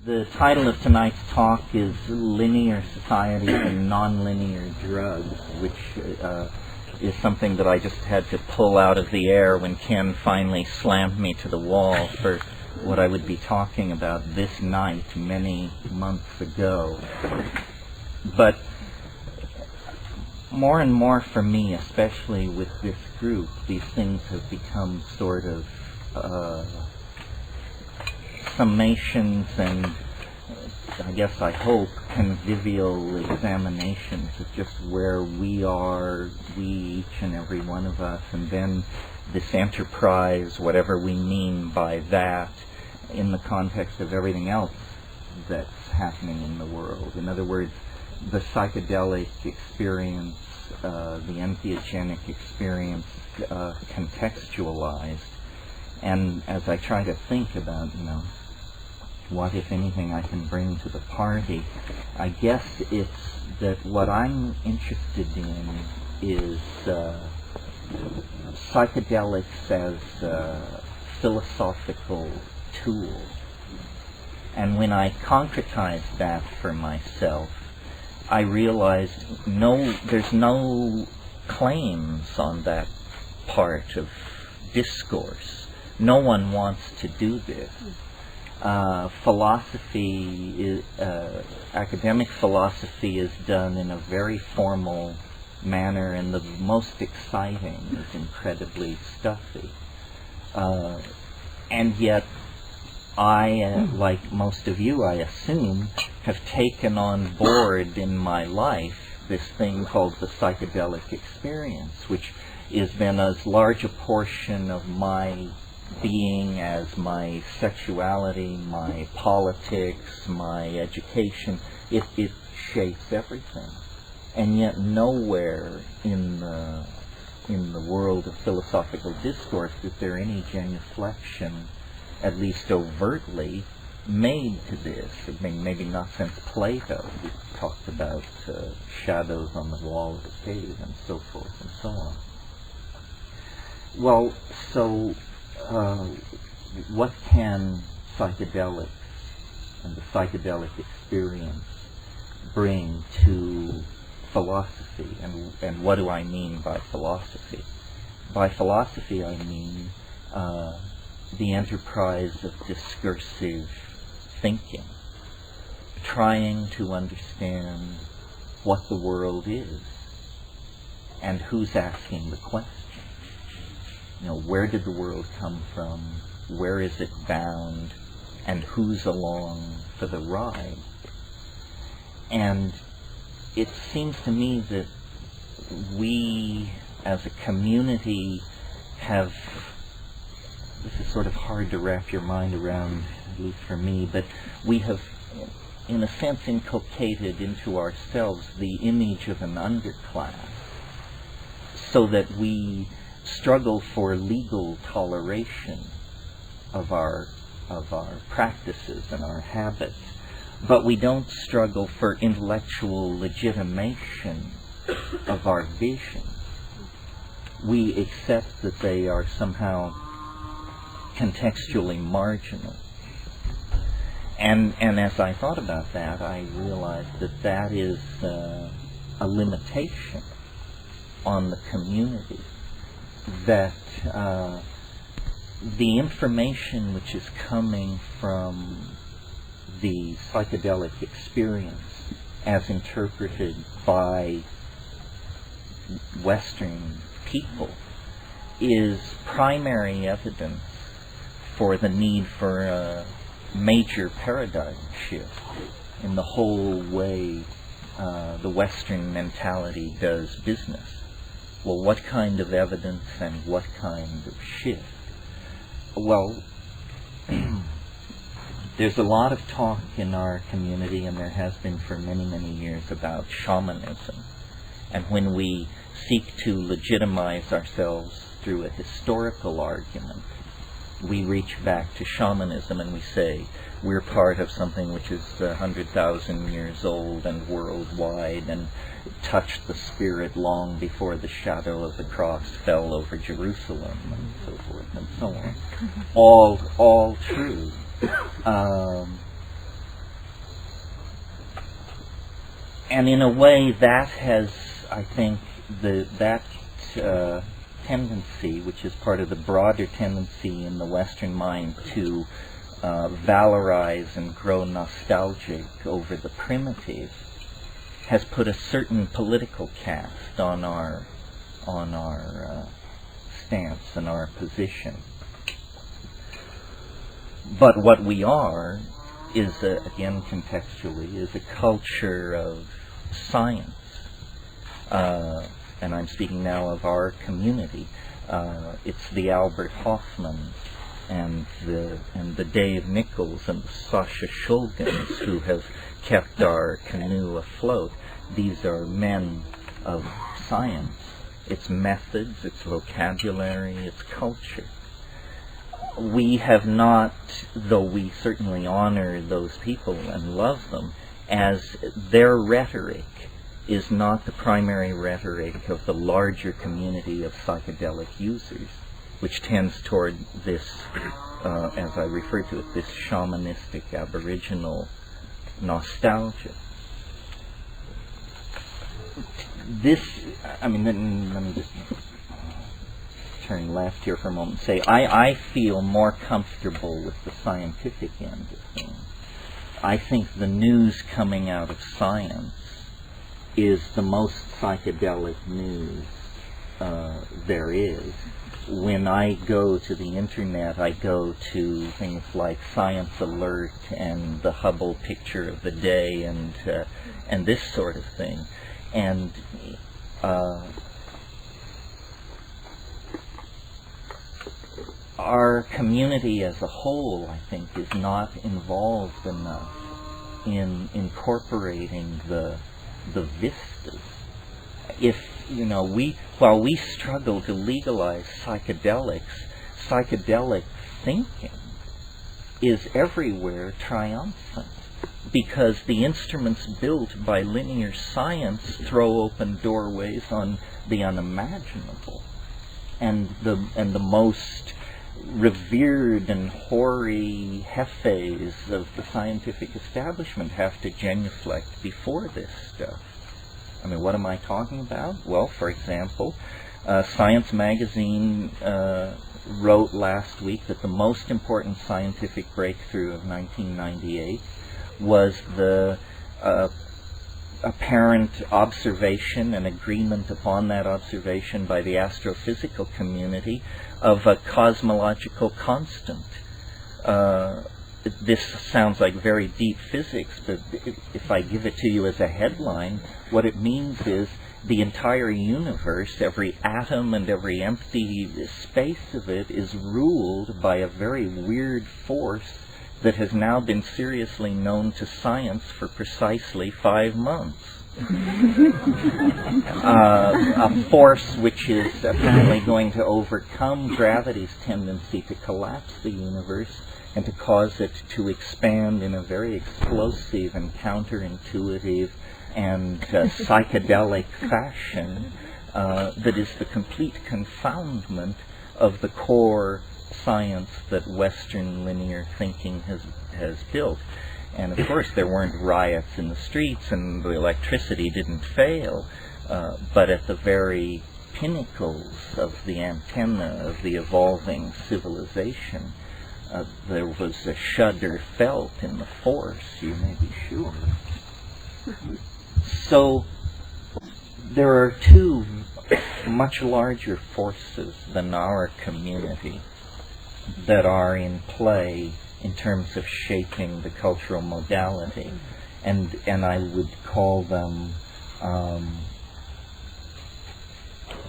The title of tonight's talk is Linear Societies and Nonlinear Drugs, which is something that I just had to pull out of the air when Ken finally slammed me to the wall for what I would be talking about this night many months ago. But more and more for me, especially with this group, these things have become sort of summations and, I guess I hope, convivial examinations of just where we are, we, each and every one of us, and then this enterprise, whatever we mean by that, in the context of everything else that's happening in the world. In other words, the psychedelic experience, the entheogenic experience, contextualized. And as I try to think about, what, if anything, I can bring to the party, I guess it's that what I'm interested in is psychedelics as philosophical tools. And when I concretized that for myself, I realized there's no claims on that part of discourse. No one wants to do this. Academic philosophy is done in a very formal manner, and the most exciting is incredibly stuffy. And yet, I, like most of you, I assume, have taken on board in my life this thing called the psychedelic experience, which has been as large a portion of my being as my sexuality, my politics, my education. It shapes everything. And yet nowhere in the world of philosophical discourse is there any genuflection, at least overtly, made to this. I mean, maybe not since Plato. We talked about shadows on the wall of the cave and so forth and so on. Well, so what can psychedelics and the psychedelic experience bring to philosophy? And what do I mean by philosophy? By philosophy I mean the enterprise of discursive thinking, trying to understand what the world is and who's asking the question. Where did the world come from? Where is it bound? And who's along for the ride? And it seems to me that we, as a community, have, this is sort of hard to wrap your mind around, at least for me, but we have, in a sense, inculcated into ourselves the image of an underclass, so that we struggle for legal toleration of our practices and our habits, but we don't struggle for intellectual legitimation of our vision. We accept that they are somehow contextually marginal. And as I thought about that, I realized that that is a limitation on the community, that the information which is coming from the psychedelic experience as interpreted by Western people is primary evidence for the need for a major paradigm shift in the whole way the Western mentality does business. Well, what kind of evidence and what kind of shift? Well, there's a lot of talk in our community, and there has been for many, many years, about shamanism. And when we seek to legitimize ourselves through a historical argument, we reach back to shamanism and we say we're part of something which is 100,000 years old and worldwide and touched the spirit long before the shadow of the cross fell over Jerusalem, and so forth and so on. All true. And in a way, that has, I think, that tendency, which is part of the broader tendency in the Western mind to valorize and grow nostalgic over the primitive, has put a certain political cast on our stance and our position. But what we are is, again contextually, is a culture of science. And I'm speaking now of our community. It's the Albert Hoffman and the Dave Nichols and the Sasha Shulgins who have kept our canoe afloat. These are men of science. Its methods, its vocabulary, its culture. We have not, though we certainly honor those people and love them, as their rhetoric is not the primary rhetoric of the larger community of psychedelic users, which tends toward this, as I refer to it, this shamanistic aboriginal nostalgia. This, I mean, let me just turn left here for a moment and say, I feel more comfortable with the scientific end of things. I think the news coming out of science is the most psychedelic news there is. When I go to the internet, I go to things like Science Alert and the Hubble Picture of the Day and this sort of thing. And our community as a whole, I think, is not involved enough in incorporating the vistas. If, while we struggle to legalize psychedelics, psychedelic thinking is everywhere triumphant, because the instruments built by linear science throw open doorways on the unimaginable, and the most revered and hoary hefes of the scientific establishment have to genuflect before this stuff. I mean, what am I talking about? Well, for example, Science magazine wrote last week that the most important scientific breakthrough of 1998 was the apparent observation and agreement upon that observation by the astrophysical community of a cosmological constant. This sounds like very deep physics, but if I give it to you as a headline, what it means is the entire universe, every atom and every empty space of it, is ruled by a very weird force that has now been seriously known to science for precisely 5 months. A force which is apparently going to overcome gravity's tendency to collapse the universe and to cause it to expand in a very explosive and counterintuitive and psychedelic fashion that is the complete confoundment of the core science that Western linear thinking has built. And of course there weren't riots in the streets and the electricity didn't fail, but at the very pinnacles of the antenna of the evolving civilization, there was a shudder felt in the force, you may be sure. So there are two much larger forces than our community that are in play in terms of shaping the cultural modality, and I would call them,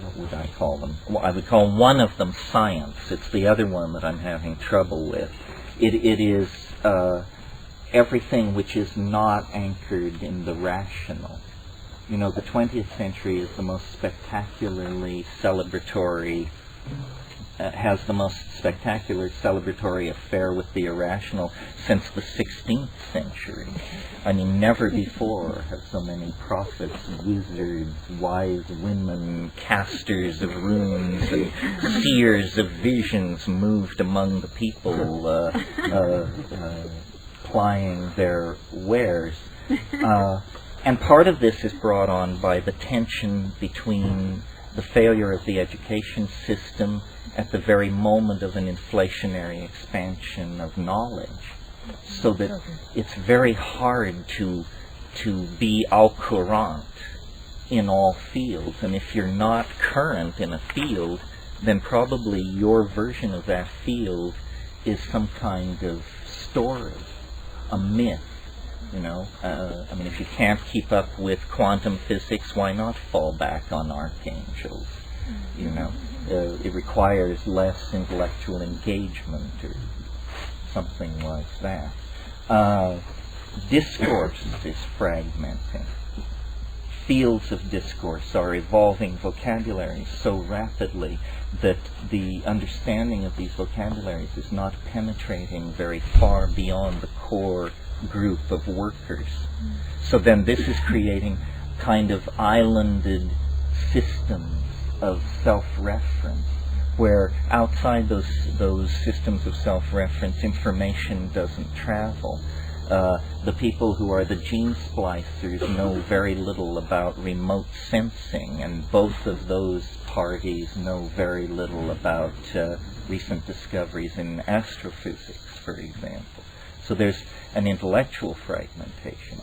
what would I call them? Well, I would call one of them science. It's the other one that I'm having trouble with. It is everything which is not anchored in the rational. The 20th century is the most spectacularly celebratory, has the most spectacular celebratory affair with the irrational since the 16th century. I mean, never before have so many prophets, wizards, wise women, casters of runes, and seers of visions moved among the people plying their wares. And part of this is brought on by the tension between the failure of the education system at the very moment of an inflationary expansion of knowledge, so that it's very hard to be au courant in all fields. And if you're not current in a field, then probably your version of that field is some kind of story, a myth. I mean, if you can't keep up with quantum physics, why not fall back on archangels? It requires less intellectual engagement or something like that. Discourse is fragmenting. Fields of discourse are evolving vocabularies so rapidly that the understanding of these vocabularies is not penetrating very far beyond the core group of workers. So then this is creating kind of islanded systems of self-reference, where outside those systems of self-reference, information doesn't travel. The people who are the gene splicers know very little about remote sensing, and both of those parties know very little about recent discoveries in astrophysics, for example. So there's an intellectual fragmentation.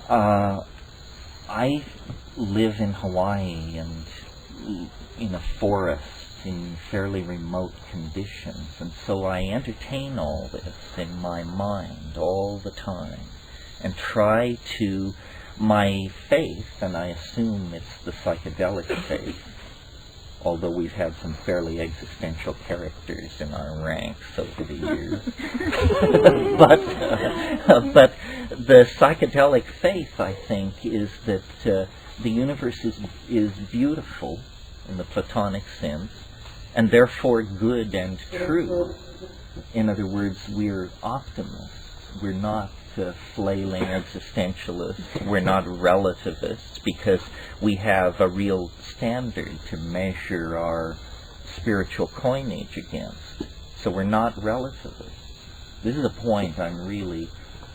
I live in Hawaii and in a forest in fairly remote conditions, and so I entertain all this in my mind all the time and try to, my faith, and I assume it's the psychedelic faith, although we've had some fairly existential characters in our ranks over the years. But the psychedelic faith, I think, is that the universe is beautiful in the Platonic sense, and therefore good and true. In other words, we're optimists. We're not flailing existentialists. We're not relativists, because we have a real standard to measure our spiritual coinage against. So we're not relativists. This is a point I'm really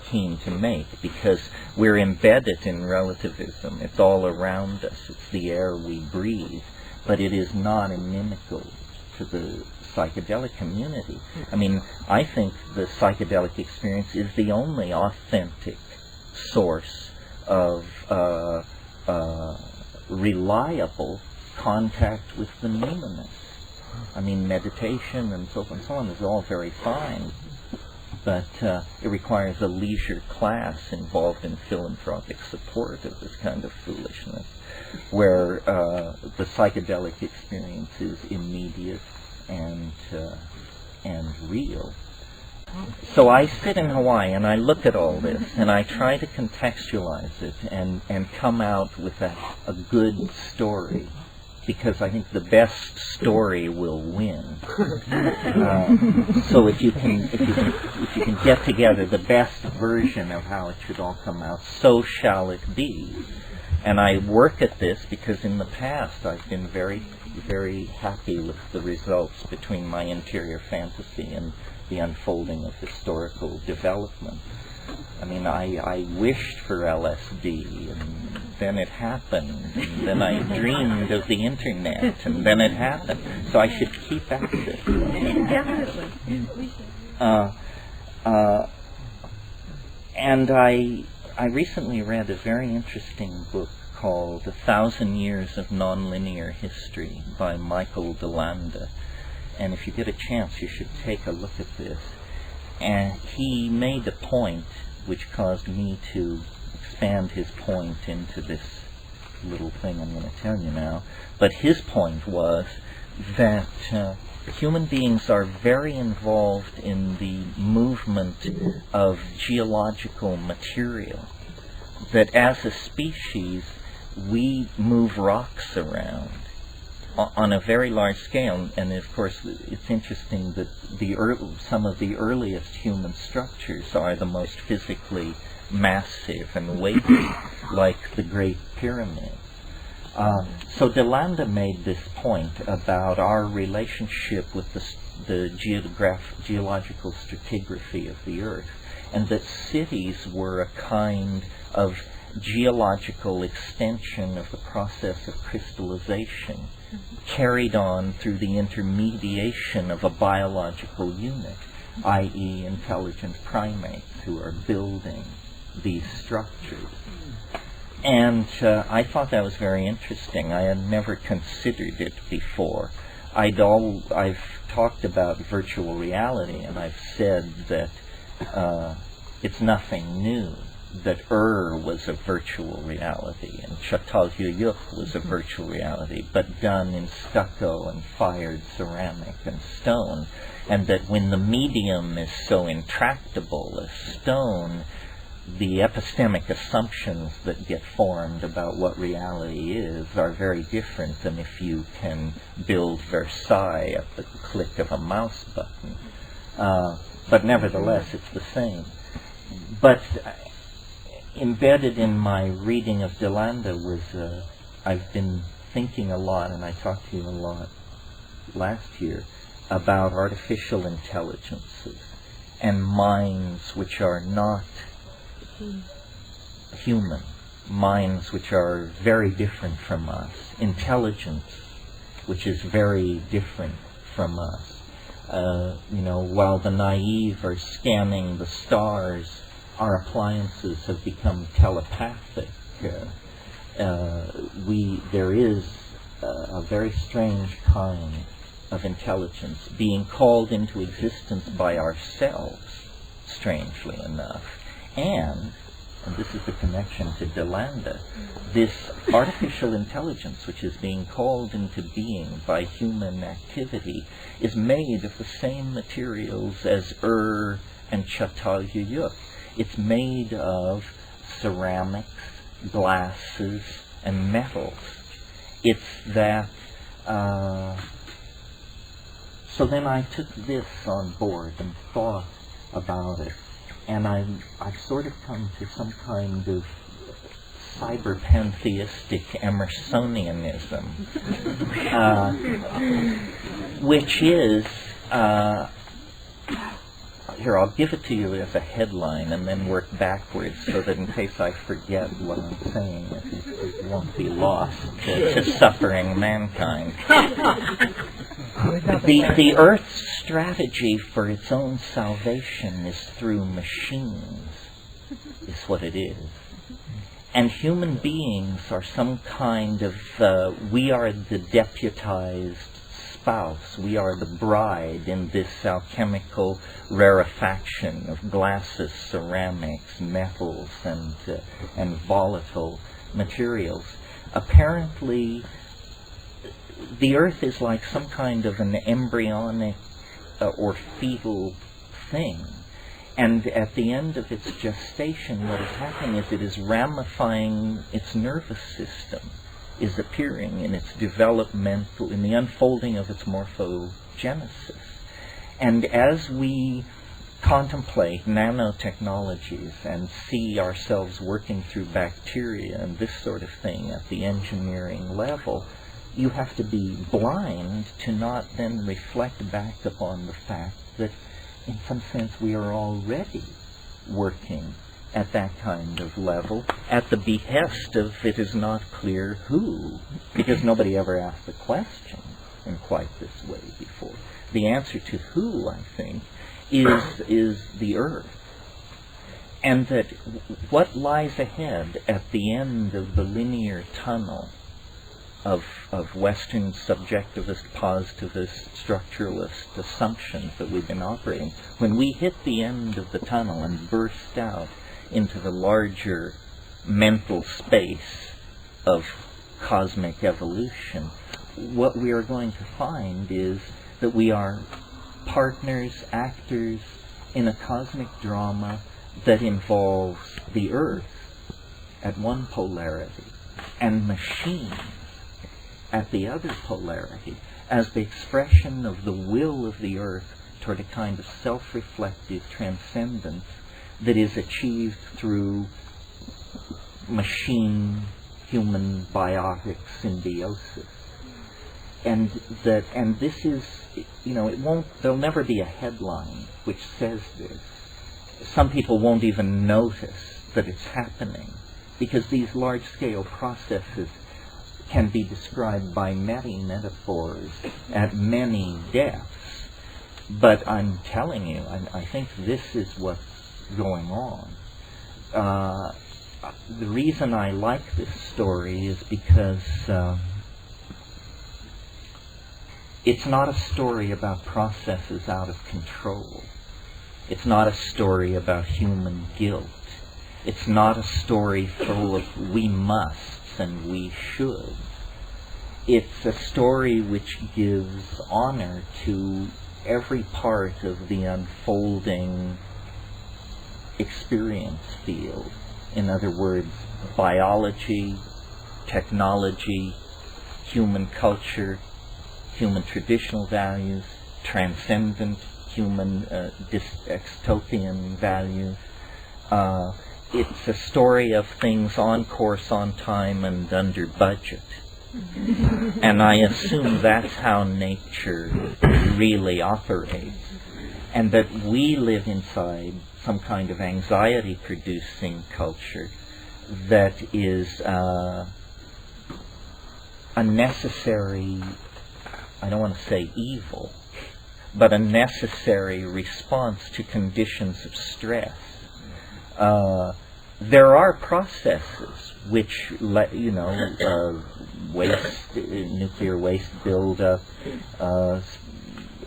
keen to make, because we're embedded in relativism. It's all around us. It's the air we breathe. But it is not inimical to the psychedelic community. I mean, I think the psychedelic experience is the only authentic source of reliable contact with the numinous. I mean, meditation and so on is all very fine, but it requires a leisure class involved in philanthropic support of this kind of foolishness, where the psychedelic experience is immediate and real. So I sit in Hawaii and I look at all this and I try to contextualize it and come out with a good story, because I think the best story will win. So if you can get together the best version of how it should all come out, so shall it be. And I work at this because in the past I've been very, very happy with the results between my interior fantasy and the unfolding of historical development. I mean, I wished for LSD, and then it happened, and then I dreamed of the internet, and then it happened. So I should keep at it. Definitely. And I recently read a very interesting book called 1,000 Years of Nonlinear History by Michael DeLanda. And if you get a chance, you should take a look at this. And he made a point which caused me to expand his point into this little thing I'm going to tell you now. But his point was that human beings are very involved in the movement of geological material. That as a species, we move rocks around on a very large scale, and of course it's interesting that some of the earliest human structures are the most physically massive and weighty, like the Great Pyramid. So DeLanda made this point about our relationship with the geological stratigraphy of the Earth, and that cities were a kind of geological extension of the process of crystallization carried on through the intermediation of a biological unit, i.e. intelligent primates who are building these structures. And I thought that was very interesting. I had never considered it before. I've talked about virtual reality, and I've said that it's nothing new, that was a virtual reality, and Çatalhöyük was a virtual reality, but done in stucco and fired ceramic and stone, and that when the medium is so intractable as stone, the epistemic assumptions that get formed about what reality is are very different than if you can build Versailles at the click of a mouse button. But nevertheless, it's the same. But embedded in my reading of De Landa was, I've been thinking a lot, and I talked to you a lot last year, about artificial intelligences and minds which are not human, minds which are very different from us, intelligence which is very different from us. While the naive are scanning the stars, our appliances have become telepathic. There is a very strange kind of intelligence being called into existence by ourselves, strangely enough. And this is the connection to De Landa, this artificial intelligence which is being called into being by human activity is made of the same materials as and Çatalhöyük. It's made of ceramics, glasses, and metals. It's that... So then I took this on board and thought about it. And I've sort of come to some kind of cyber-pantheistic Emersonianism, which is, here, I'll give it to you as a headline and then work backwards so that in case I forget what I'm saying, it won't be lost to suffering mankind. The Earth's strategy for its own salvation is through machines, is what it is. And human beings are some kind of, we are the deputized spouse, we are the bride in this alchemical rarefaction of glasses, ceramics, metals, and volatile materials. Apparently, the Earth is like some kind of an embryonic or fetal thing. And at the end of its gestation, what is happening is it is ramifying its nervous system, is appearing in its developmental, in the unfolding of its morphogenesis. And as we contemplate nanotechnologies and see ourselves working through bacteria and this sort of thing at the engineering level, you have to be blind to not then reflect back upon the fact that in some sense we are already working at that kind of level at the behest of it is not clear who, because nobody ever asked the question in quite this way before. The answer to who, I think, is the Earth. And that what lies ahead at the end of the linear tunnel of Western subjectivist, positivist, structuralist assumptions that we've been operating, when we hit the end of the tunnel and burst out into the larger mental space of cosmic evolution, what we are going to find is that we are partners, actors in a cosmic drama that involves the Earth at one polarity and machines at the other polarity, as the expression of the will of the Earth toward a kind of self-reflective transcendence that is achieved through machine-human biotic symbiosis. And this is, there'll never be a headline which says this. Some people won't even notice that it's happening because these large-scale processes can be described by many metaphors at many depths. But I'm telling you, I think this is what's going on. The reason I like this story is because it's not a story about processes out of control. It's not a story about human guilt. It's not a story full of we musts and we should. It's a story which gives honor to every part of the unfolding experience field. In other words, biology, technology, human culture, human traditional values, transcendent human dystopian values. It's a story of things on course, on time, and under budget. And I assume that's how nature really operates. And that we live inside some kind of anxiety-producing culture that is a necessary, I don't want to say evil, but a necessary response to conditions of stress. There are processes which, waste, nuclear waste buildup,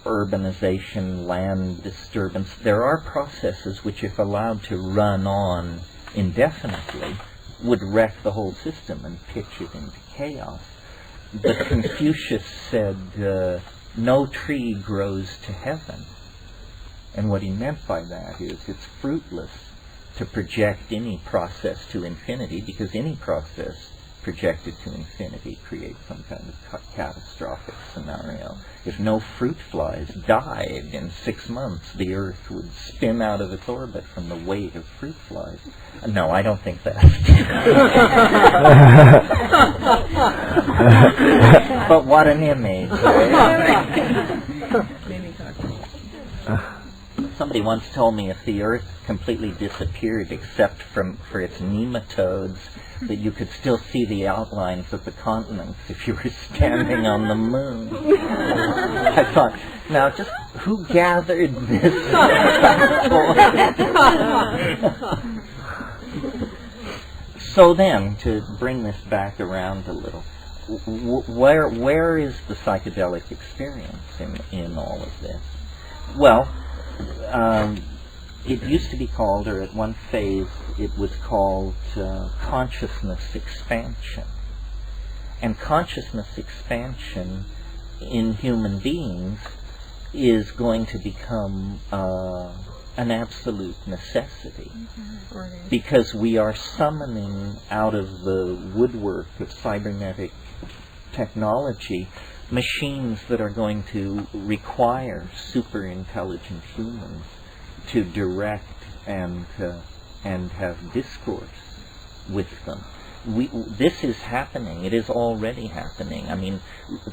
urbanization, land disturbance. There are processes which, if allowed to run on indefinitely, would wreck the whole system and pitch it into chaos. But Confucius said, no tree grows to heaven. And what he meant by that is it's fruitless to project any process to infinity, because any process projected to infinity creates some kind of catastrophic scenario. If no fruit flies died in 6 months, the Earth would spin out of its orbit from the weight of fruit flies. No, I don't think that. But what an image, right? Somebody once told me if the Earth completely disappeared except for its nematodes, that you could still see the outlines of the continents if you were standing on the moon. I thought, now just who gathered this? So then, to bring this back around a little, where is the psychedelic experience in all of this? Well, it used to be called, or at one phase it was called, consciousness expansion. And consciousness expansion in human beings is going to become an absolute necessity. Mm-hmm. Because we are summoning out of the woodwork of cybernetic technology machines that are going to require super intelligent humans to direct and have discourse with them. This is happening. It is already happening. I mean,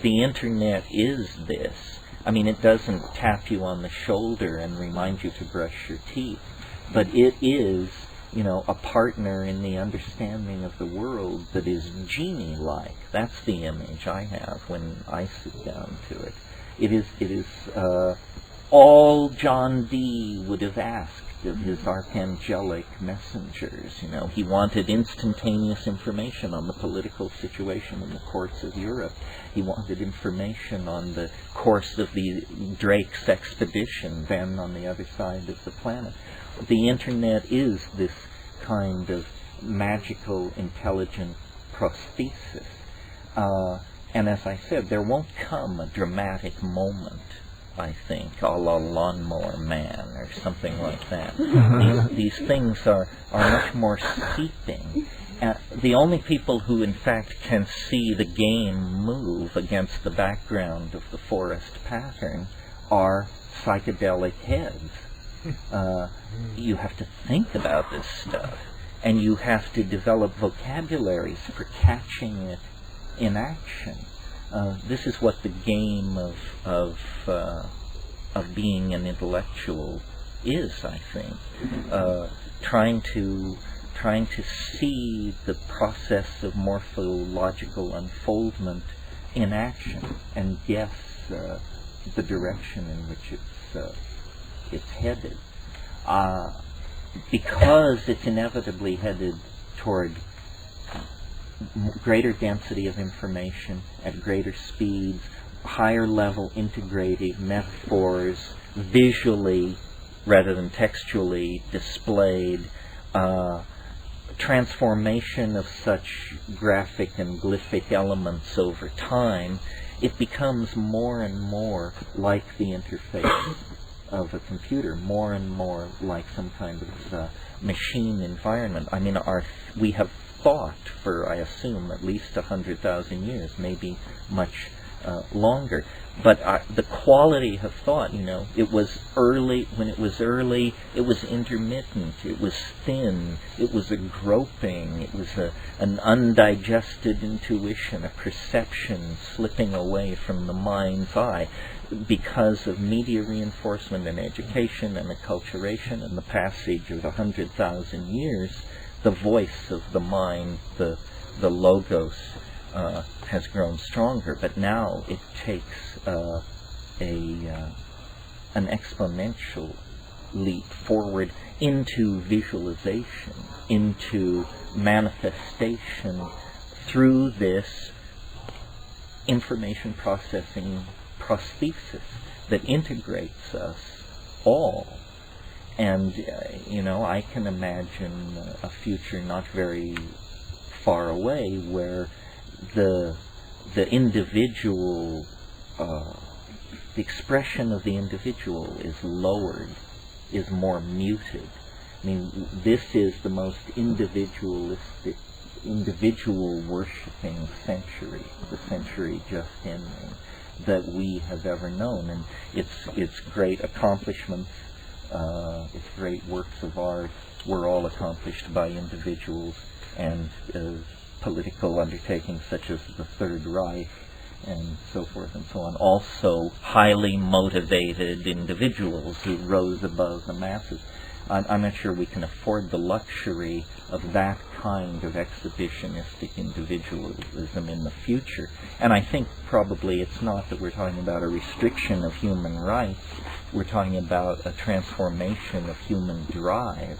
the internet is this. I mean, it doesn't tap you on the shoulder and remind you to brush your teeth, but it is, a partner in the understanding of the world that is genie-like. That's the image I have when I sit down to it. It is all John Dee would have asked of his archangelic messengers. He wanted instantaneous information on the political situation in the courts of Europe. He wanted information on the course of the Drake's expedition, then on the other side of the planet. The internet is this kind of magical, intelligent prosthesis. And as I said, there won't come a dramatic moment, I think, a la Lawnmower Man or something like that. These things are much more seeping. The only people who in fact can see the game move against the background of the forest pattern are psychedelic heads. You have to think about this stuff, and you have to develop vocabularies for catching it in action. This is what the game of being an intellectual is, I think. Trying to trying to see the process of morphological unfoldment in action and guess the direction in which it's headed. Because it's inevitably headed toward greater density of information at greater speeds, higher level integrative metaphors, visually rather than textually displayed, transformation of such graphic and glyphic elements over time, it becomes more and more like the interface of a computer, more and more like some kind of machine environment. I mean, we have thought for, I assume, at least 100,000 years, maybe much longer. But the quality of thought, it was early. When it was early, it was intermittent, it was thin, it was a groping, it was an undigested intuition, a perception slipping away from the mind's eye. Because of media reinforcement and education and acculturation and the passage of 100,000 years, the voice of the mind, the logos, has grown stronger. But now it takes an exponential leap forward into visualization, into manifestation through this information processing prosthesis that integrates us all. And, I can imagine a future not very far away where the individual, the expression of the individual is lowered, is more muted. I mean, this is the most individualistic, individual worshipping century, the century just ending, that we have ever known. And its great accomplishments, its great works of art were all accomplished by individuals, and political undertakings such as the Third Reich and so forth and so on, also highly motivated individuals who rose above the masses. I'm not sure we can afford the luxury of that kind of exhibitionistic individualism in the future. And I think probably it's not that we're talking about a restriction of human rights, we're talking about a transformation of human drives.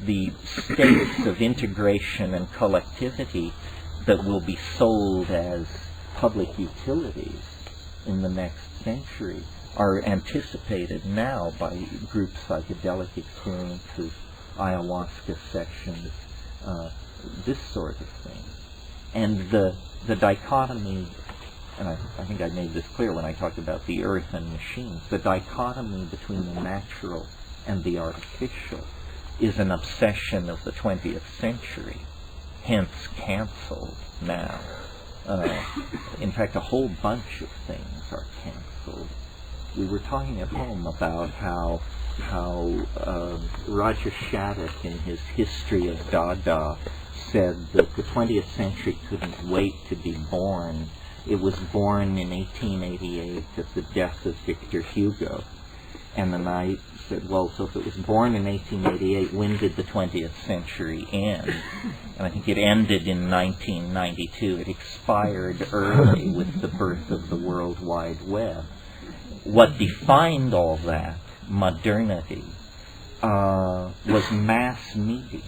The states of integration and collectivity that will be sold as public utilities in the next century are anticipated now by group psychedelic experiences, ayahuasca sections, this sort of thing. And the dichotomy, and I think I made this clear when I talked about the earth and machines, the dichotomy between the natural and the artificial is an obsession of the 20th century, hence canceled now. In fact, a whole bunch of things are canceled. We were talking at home about how Roger Shattuck, in his History of Dada, said that the 20th century couldn't wait to be born. It was born in 1888 at the death of Victor Hugo. And then I said, well, so if it was born in 1888, when did the 20th century end? And I think it ended in 1992. It expired early with the birth of the World Wide Web. What defined all that, modernity, was mass media.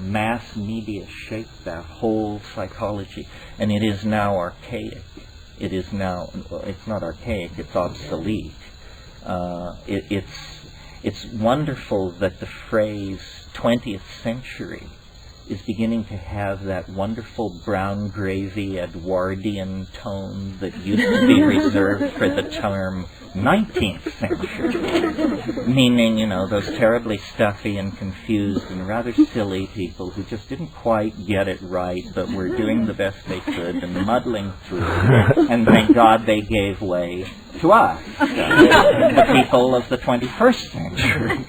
Mass media shaped that whole psychology, and it is now archaic. It is now, it's not archaic, it's obsolete. It's wonderful that the phrase 20th century is beginning to have that wonderful brown gravy Edwardian tone that used to be reserved for the term 19th century, meaning, those terribly stuffy and confused and rather silly people who just didn't quite get it right, but were doing the best they could and muddling through, and thank God they gave way to us, the people of the 21st century.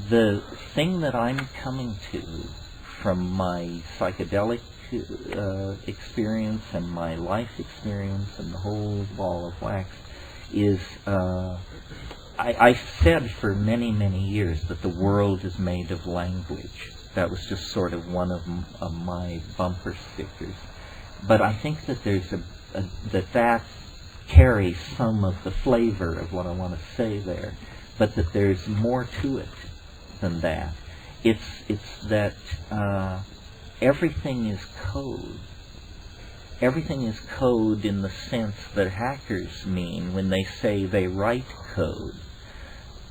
The thing that I'm coming to from my psychedelic experience and my life experience and the whole ball of wax is I said for many, many years that the world is made of language. That was just sort of one of my bumper stickers. But I think that there's that carries some of the flavor of what I want to say there, but that there's more to it than that. It's that everything is code. Everything is code in the sense that hackers mean when they say they write code.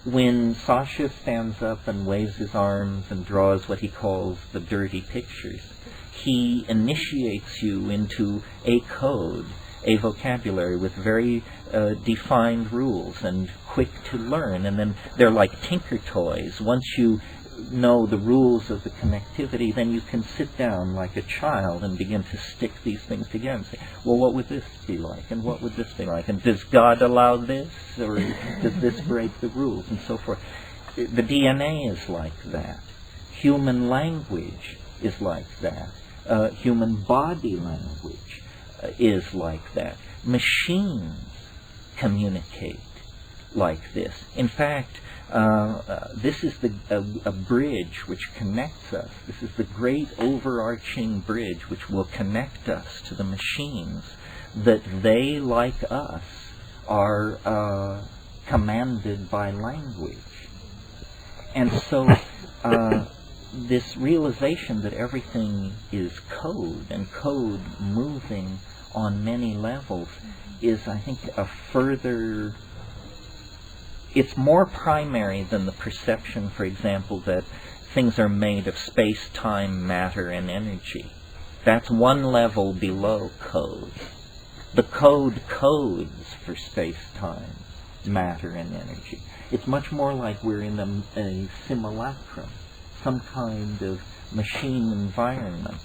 When Sasha stands up and waves his arms and draws what he calls the dirty pictures, he initiates you into a code, a vocabulary with very defined rules and quick to learn. And then they're like tinker toys. Once you know the rules of the connectivity, then you can sit down like a child and begin to stick these things together and say, well, what would this be like? And what would this be like? And does God allow this? Or does this break the rules? And so forth. The DNA is like that. Human language is like that. Human body language is like that. Machines communicate like this. In fact, this is a bridge which connects us. This is the great overarching bridge which will connect us to the machines, that they, like us, are commanded by language. And so this realization that everything is code, and code moving on many levels, is, I think, a further... It's more primary than the perception, for example, that things are made of space, time, matter, and energy. That's one level below code. The code codes for space, time, matter, and energy. It's much more like we're in a simulacrum, some kind of machine environment.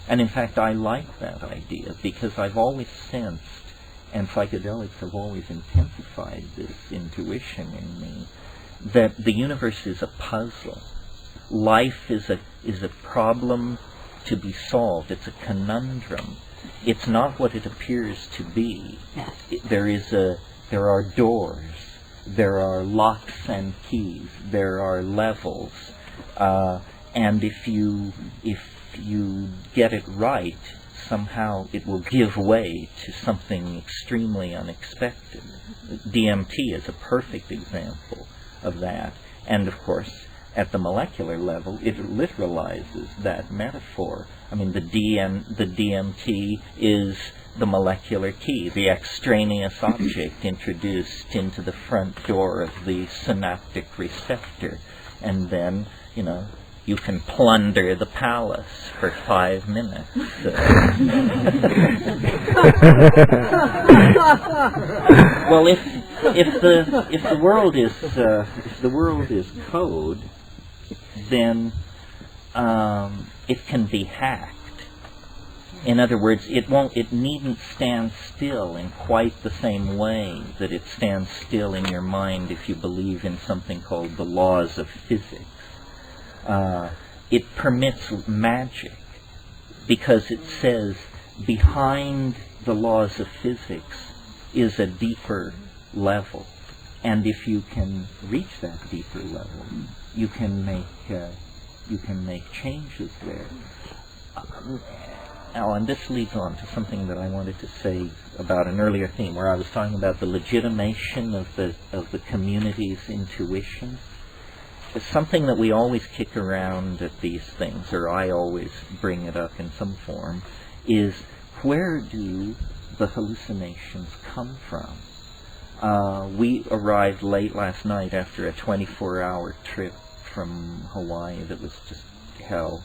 And in fact, I like that idea, because I've always sensed, and psychedelics have always intensified this intuition in me, that the universe is a puzzle. Life is a problem to be solved. It's a conundrum. It's not what it appears to be. There are doors. There are locks and keys. There are levels. And if you get it right, somehow it will give way to something extremely unexpected. DMT is a perfect example of that. And of course, at the molecular level, it literalizes that metaphor. I mean, the DMT is the molecular key, the extraneous object introduced into the front door of the synaptic receptor. And then, you can plunder the palace for 5 minutes. Well, if the world is code, then it can be hacked. In other words, it needn't stand still in quite the same way that it stands still in your mind if you believe in something called the laws of physics. It permits magic, because it says behind the laws of physics is a deeper level, and if you can reach that deeper level, you can make changes there. And this leads on to something that I wanted to say about an earlier theme, where I was talking about the legitimation of the community's intuition. It's something that we always kick around at these things, or I always bring it up in some form, is where do the hallucinations come from? We arrived late last night after a 24-hour trip from Hawaii that was just hell,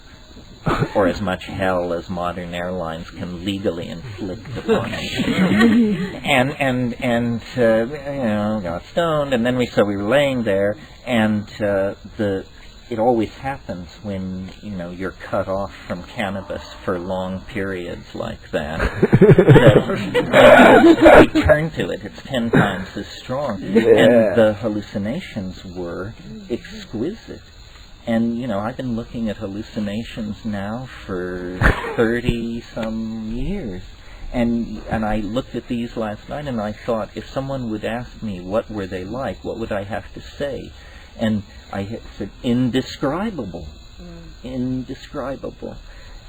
or as much hell as modern airlines can legally inflict upon us. and got stoned, and then we were laying there, and it always happens when you're cut off from cannabis for long periods like that. That we turn to it; it's 10 times as strong, and the hallucinations were exquisite. And, I've been looking at hallucinations now for 30-some years. And I looked at these last night, and I thought, if someone would ask me what were they like, what would I have to say? And I said, indescribable. Indescribable.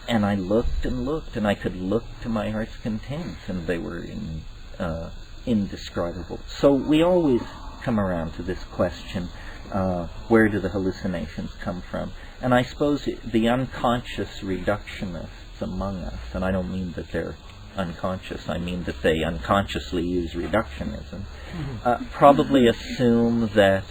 And I looked, and I could look to my heart's content, and they were indescribable. So we always come around to this question, where do the hallucinations come from? And I suppose the unconscious reductionists among us, and I don't mean that they're unconscious, I mean that they unconsciously use reductionism, probably assume that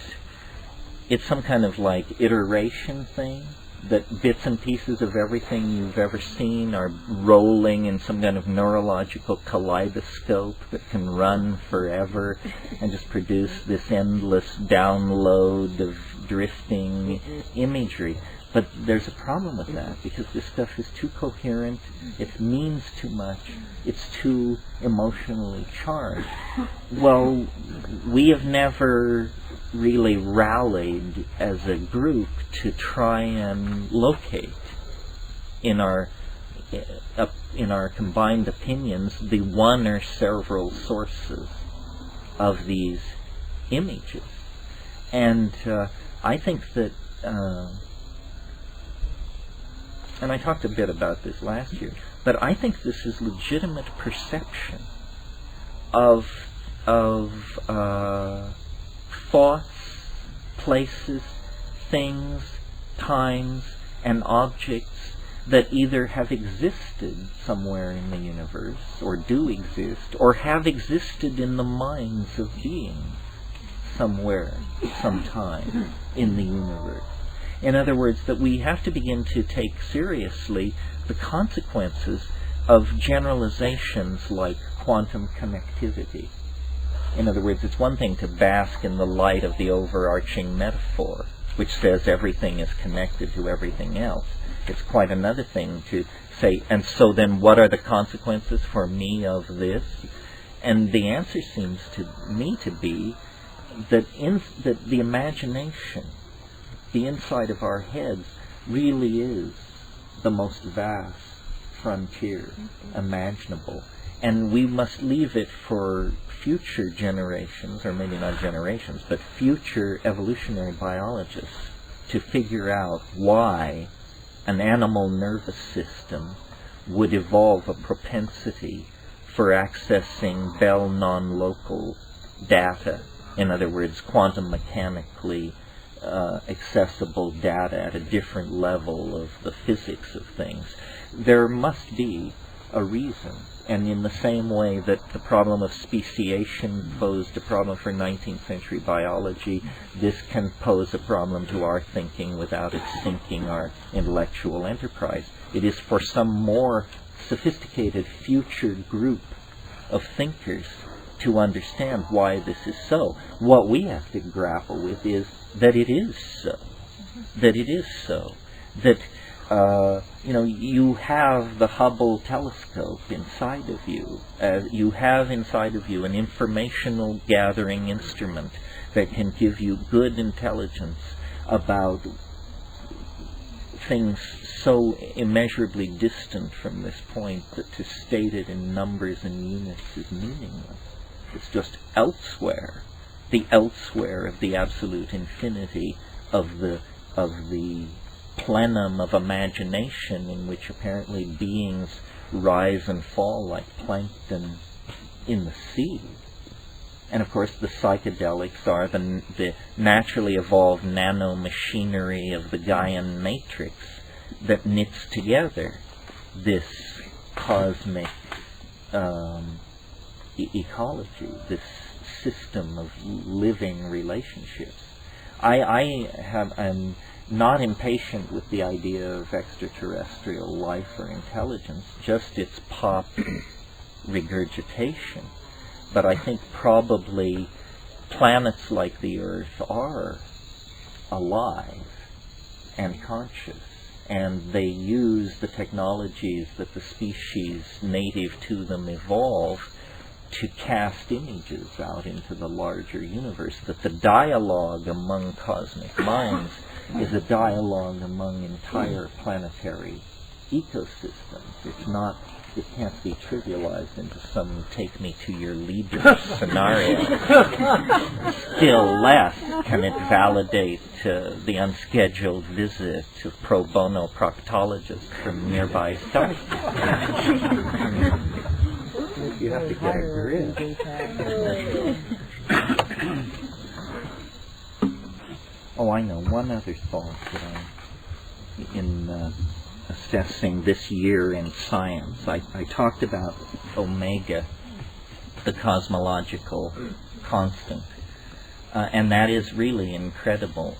it's some kind of like iteration thing, that bits and pieces of everything you've ever seen are rolling in some kind of neurological kaleidoscope that can run forever and just produce this endless download of drifting imagery. But there's a problem with that, because this stuff is too coherent, it means too much, it's too emotionally charged. Well, we have never really rallied as a group to try and locate in our combined opinions the one or several sources of these images. And I think that and I talked a bit about this last year, but I think this is legitimate perception of thoughts, places, things, times, and objects that either have existed somewhere in the universe, or do exist, or have existed in the minds of beings somewhere, sometime in the universe. In other words, that we have to begin to take seriously the consequences of generalizations like quantum connectivity. In other words, it's one thing to bask in the light of the overarching metaphor, which says everything is connected to everything else. It's quite another thing to say, and so then what are the consequences for me of this? And the answer seems to me to be that the imagination, the inside of our heads, really is the most vast frontier imaginable. And we must leave it for future generations, or maybe not generations, but future evolutionary biologists to figure out why an animal nervous system would evolve a propensity for accessing Bell non-local data. In other words, quantum mechanically accessible data at a different level of the physics of things. There must be a reason. And in the same way that the problem of speciation posed a problem for 19th century biology, this can pose a problem to our thinking without it sinking our intellectual enterprise. It is for some more sophisticated future group of thinkers to understand why this is so. What we have to grapple with is that it is so. That it is so. That you have the Hubble telescope inside of you. You have inside of you an informational gathering instrument that can give you good intelligence about things so immeasurably distant from this point that to state it in numbers and units is meaningless. It's just elsewhere, the elsewhere of the absolute infinity of the plenum of imagination in which apparently beings rise and fall like plankton in the sea. And of course the psychedelics are the naturally evolved nanomachinery of the Gaian matrix that knits together this cosmic ecology, this system of living relationships. I'm not impatient with the idea of extraterrestrial life or intelligence, just its pop regurgitation. But I think probably planets like the Earth are alive and conscious, and they use the technologies that the species native to them evolve to cast images out into the larger universe, that the dialogue among cosmic minds is a dialogue among entire planetary ecosystems. it can't be trivialized into some take-me-to-your-leader scenario. Still less can it validate the unscheduled visit of pro bono proctologists from nearby sites. You have to get a grip. Oh, I know. One other thought that in assessing this year in science, I talked about omega, the cosmological constant, and that is really incredible.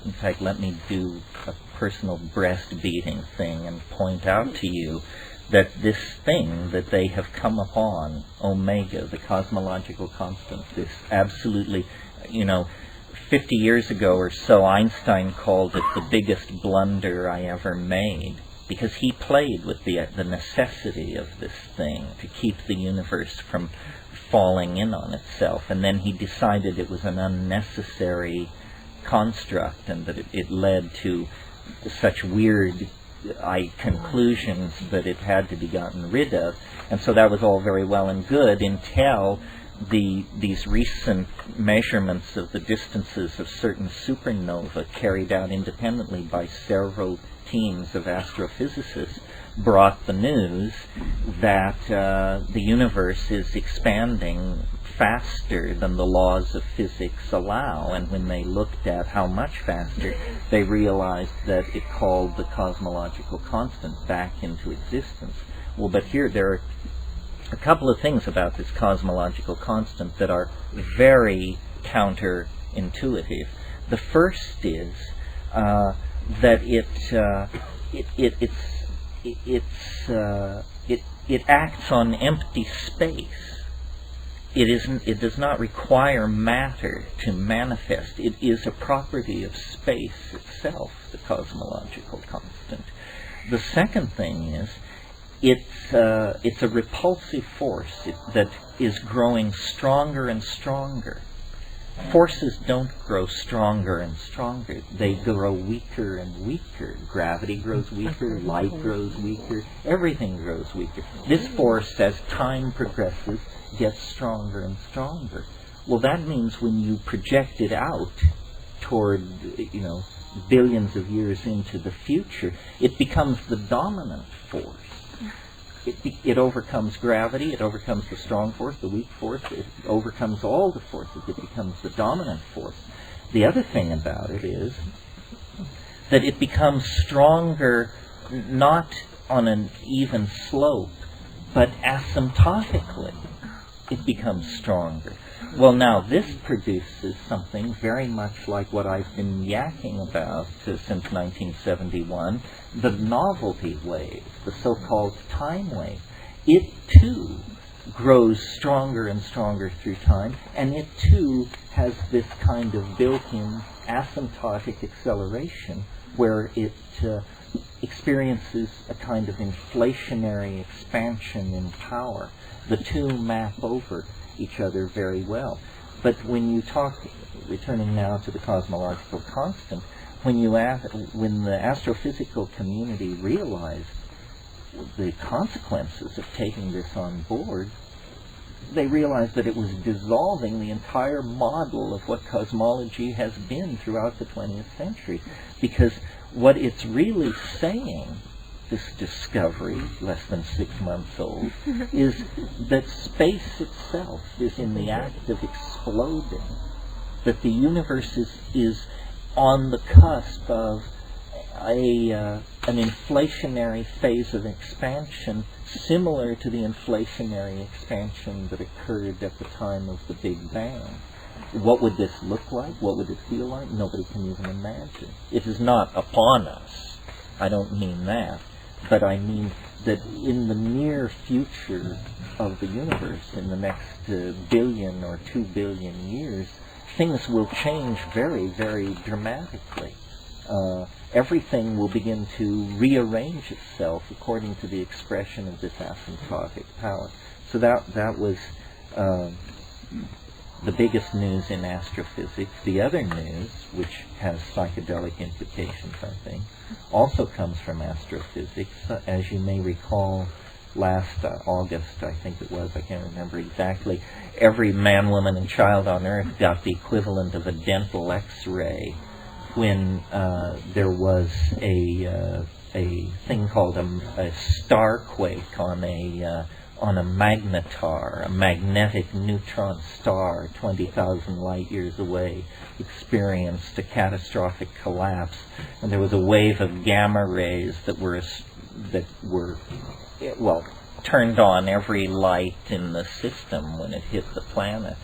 In fact, let me do a personal breast-beating thing and point out to you that this thing that they have come upon, omega, the cosmological constant, this absolutely, 50 years ago or so, Einstein called it the biggest blunder I ever made, because he played with the necessity of this thing to keep the universe from falling in on itself, and then he decided it was an unnecessary construct and that it led to such weird conclusions that it had to be gotten rid of. And so that was all very well and good until these recent measurements of the distances of certain supernovae carried out independently by several teams of astrophysicists brought the news that the universe is expanding faster than the laws of physics allow. And when they looked at how much faster, they realized that it called the cosmological constant back into existence. Well, but here there are a couple of things about this cosmological constant that are very counterintuitive. The first is that it acts on empty space. It does not require matter to manifest. It is a property of space itself, the cosmological constant. The second thing is it's a repulsive force that is growing stronger and stronger. Forces don't grow stronger and stronger. They grow weaker and weaker. Gravity grows weaker, light grows weaker, everything grows weaker. This force, as time progresses, gets stronger and stronger. Well, that means when you project it out toward, billions of years into the future, it becomes the dominant force. It overcomes gravity, it overcomes the strong force, the weak force, it overcomes all the forces, it becomes the dominant force. The other thing about it is that it becomes stronger not on an even slope, but asymptotically it becomes stronger. Well, now this produces something very much like what I've been yakking about since 1971, the novelty wave, the so-called time wave. It too grows stronger and stronger through time, and it too has this kind of built-in asymptotic acceleration where it experiences a kind of inflationary expansion in power. The two map over each other very well. But when you talk, returning now to the cosmological constant, when the astrophysical community realized the consequences of taking this on board, they realized that it was dissolving the entire model of what cosmology has been throughout the 20th century. Because what it's really saying, this discovery, less than 6 months old, is that space itself is in the act of exploding, that the universe is on the cusp of an inflationary phase of expansion similar to the inflationary expansion that occurred at the time of the Big Bang. What would this look like? What would it feel like? Nobody can even imagine. It is not upon us. I don't mean that. But I mean that in the near future of the universe, in the next billion or 2 billion years, things will change very, very dramatically. Everything will begin to rearrange itself according to the expression of this asymptotic power. So that was the biggest news in astrophysics. The other news, which has psychedelic implications, I think, also comes from astrophysics. As you may recall, last August, I think it was, I can't remember exactly, every man, woman, and child on Earth got the equivalent of a dental X-ray when there was a thing called a starquake on a magnetar, a magnetic neutron star 20,000 light years away, experienced a catastrophic collapse, and there was a wave of gamma rays that were turned on every light in the system when it hit the planet.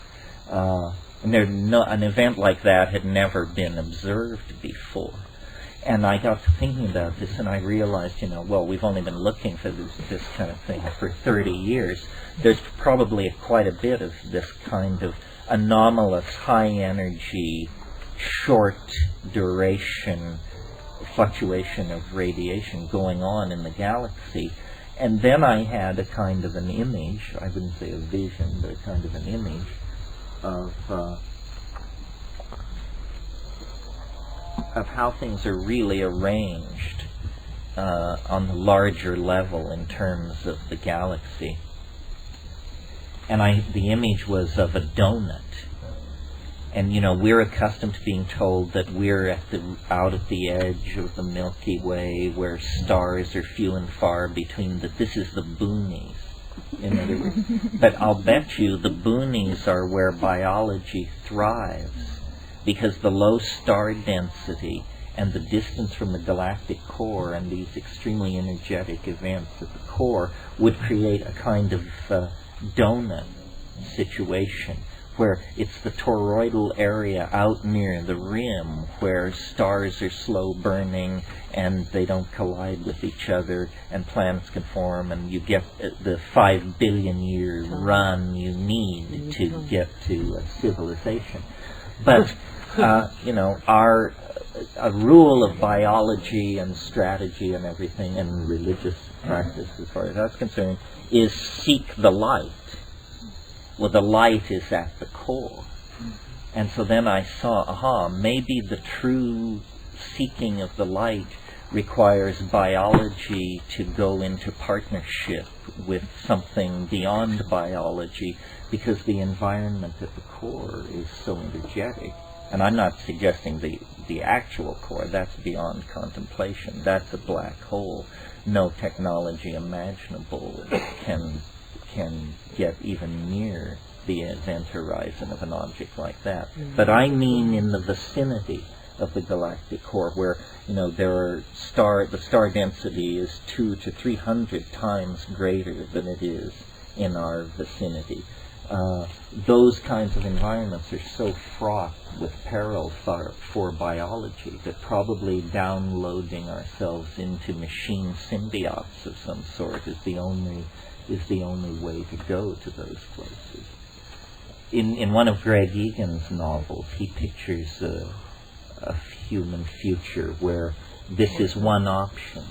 And an event like that had never been observed before. And I got to thinking about this, and I realized, we've only been looking for this kind of thing for 30 years. There's probably quite a bit of this kind of anomalous, high-energy, short-duration fluctuation of radiation going on in the galaxy. And then I had a kind of an image, I wouldn't say a vision, but a kind of an image of how things are really arranged on the larger level in terms of the galaxy. And the image was of a donut. And we're accustomed to being told that we're out at the edge of the Milky Way, where stars are few and far between. That this is the boonies, in other words. But I'll bet you the boonies are where biology thrives, because the low star density and the distance from the galactic core and these extremely energetic events at the core would create a kind of donut situation, where it's the toroidal area out near the rim where stars are slow burning and they don't collide with each other and planets can form, and you get the 5 billion year run you need to get to civilization. But a rule of biology and strategy and everything and religious practice, as far as that's concerned, is seek the light. Well, the light is at the core. And so then I saw, maybe the true seeking of the light requires biology to go into partnership with something beyond biology, because the environment at the core is so energetic. And I'm not suggesting the actual core, that's beyond contemplation. That's a black hole. No technology imaginable can get even near the event horizon of an object like that. But I mean in the vicinity of the galactic core, where the star density is 200 to 300 times greater than it is in our vicinity. Those kinds of environments are so fraught with peril for biology that probably downloading ourselves into machine symbiotes of some sort is the only way to go to those places. In one of Greg Egan's novels, he pictures a human future where this is one option.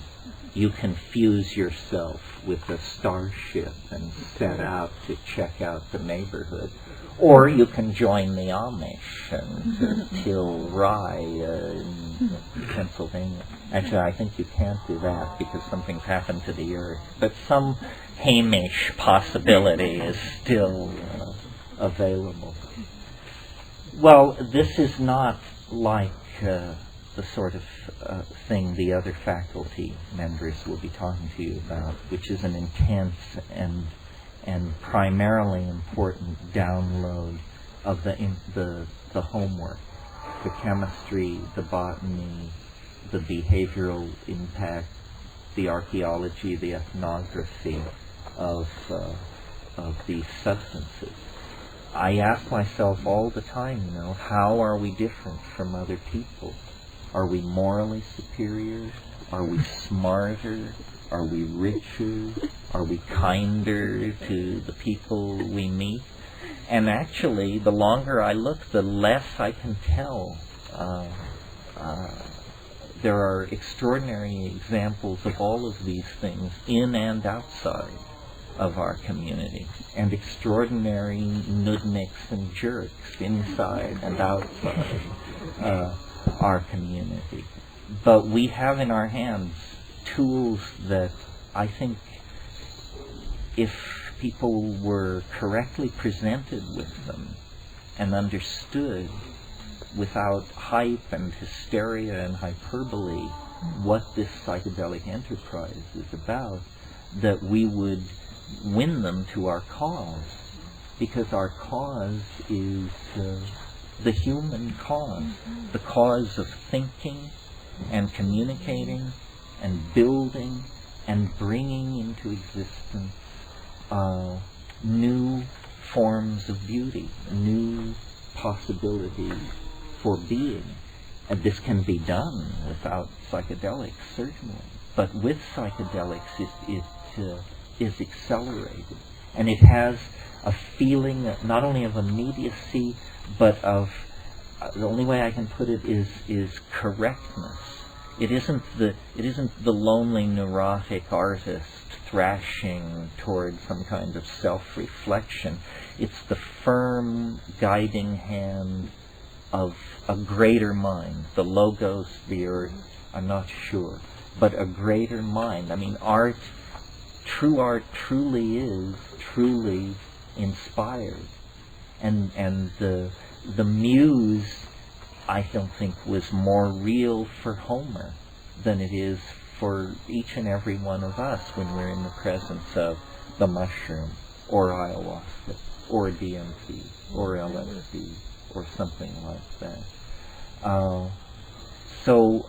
You can fuse yourself with a starship and set out to check out the neighborhood. Or you can join the Amish and till rye in Pennsylvania. Actually, I think you can't do that because something's happened to the earth. But some Hamish possibility is still available. Well, this is not like the sort of thing the other faculty members will be talking to you about, which is an intense and primarily important download of the homework, the chemistry, the botany, the behavioral impact, the archaeology, the ethnography of these substances. I ask myself all the time, how are we different from other people? Are we morally superior? Are we smarter? Are we richer? Are we kinder to the people we meet? And actually, the longer I look, the less I can tell. There are extraordinary examples of all of these things in and outside of our community, and extraordinary nudniks and jerks inside and outside our community. But we have in our hands tools that I think if people were correctly presented with them and understood without hype and hysteria and hyperbole what this psychedelic enterprise is about, that we would win them to our cause, because our cause is the human cause, the cause of thinking and communicating and building and bringing into existence new forms of beauty, new possibilities for being. And this can be done without psychedelics, certainly. But with psychedelics, it is accelerated. And it has a feeling not only of immediacy, but of, the only way I can put it is correctness. It isn't the lonely neurotic artist thrashing toward some kind of self-reflection. It's the firm guiding hand of a greater mind, the logos, the earth, I'm not sure, but a greater mind. I mean, art truly is truly inspired, and the muse, I don't think, was more real for Homer than it is for each and every one of us when we're in the presence of the mushroom, or ayahuasca, or DMT, or LSD, or something like that. So,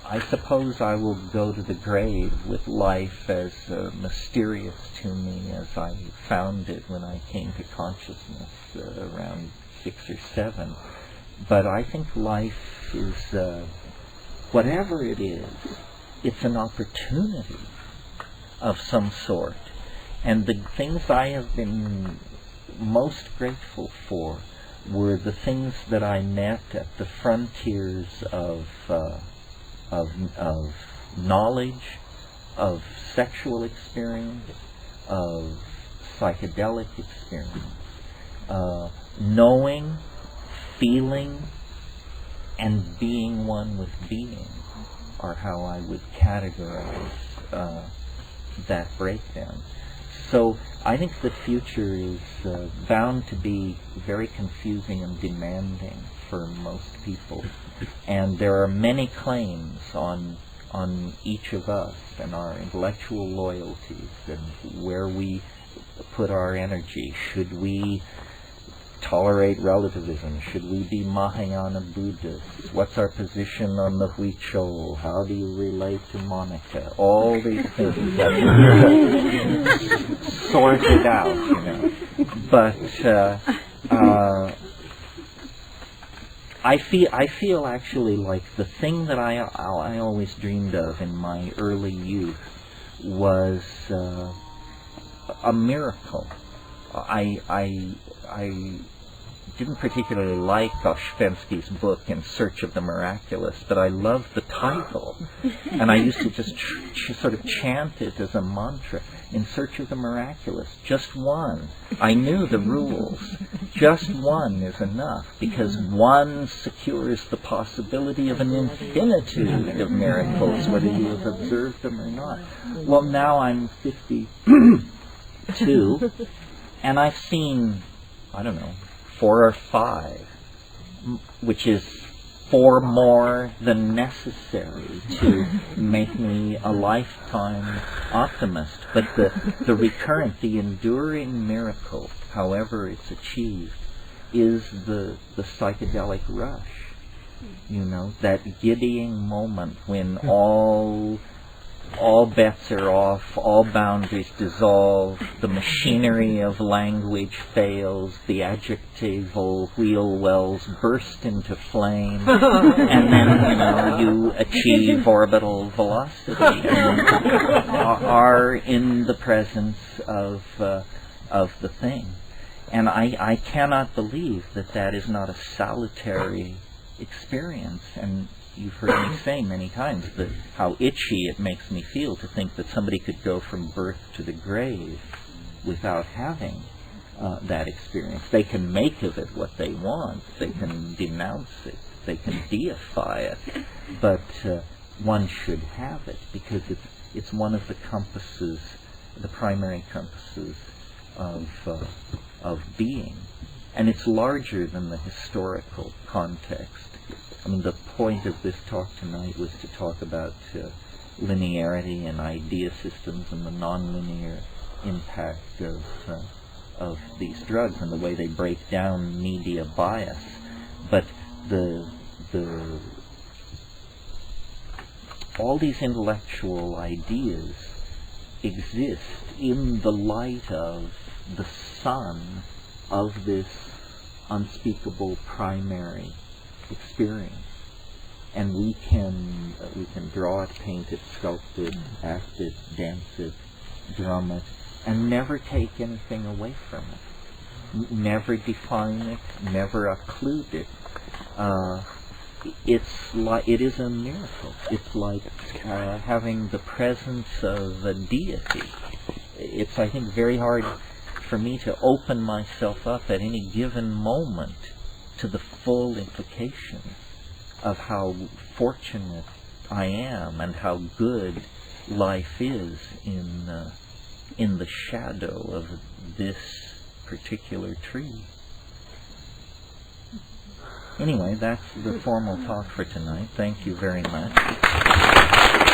I suppose I will go to the grave with life as mysterious to me as I found it when I came to consciousness around 6 or 7. But I think life is, whatever it is, it's an opportunity of some sort. And the things I have been most grateful for were the things that I met at the frontiers of knowledge, of sexual experience, of psychedelic experience. Knowing, feeling, and being one with being are how I would categorize that breakdown. So I think the future is bound to be very confusing and demanding for most people. And there are many claims on each of us and our intellectual loyalties and where we put our energy. Should we tolerate relativism? Should we be Mahayana Buddhists? What's our position on the Huichol? How do you relate to Monica? All these things that are sorted out, But I feel actually like the thing that I always dreamed of in my early youth was a miracle. I didn't particularly like Oshpensky's book, In Search of the Miraculous, but I loved the title. And I used to just sort of chant it as a mantra. In Search of the Miraculous. Just one. I knew the rules. Just one is enough, because one secures the possibility of an infinitude of miracles, whether you have observed them or not. Well, now I'm 52, and I've seen, 4 or 5, which is 4 more than necessary to make me a lifetime optimist. But the recurrent, the enduring miracle, however it's achieved, is the psychedelic rush. That giddying moment when all bets are off, all boundaries dissolve, the machinery of language fails, the adjectival wheel wells burst into flame, and then, you achieve orbital velocity and are in the presence of the thing. And I cannot believe that is not a salutary experience. And you've heard me say many times that how itchy it makes me feel to think that somebody could go from birth to the grave without having that experience. They can make of it what they want. They can denounce it. They can deify it. But one should have it, because it's one of the compasses the primary compasses of being. And it's larger than the historical context. I mean, the point of this talk tonight was to talk about linearity and idea systems and the nonlinear impact of these drugs and the way they break down media bias. But all these intellectual ideas exist in the light of the sun of this unspeakable primary experience. And we can draw it, paint it, sculpt it, act it, dance it, drum it, and never take anything away from it. Never define it, never occlude it. It is a miracle. It's like having the presence of a deity. It's, I think, very hard for me to open myself up at any given moment to the full implications of how fortunate I am and how good life is in the shadow of this particular tree. Anyway, that's the formal talk for tonight. Thank you very much.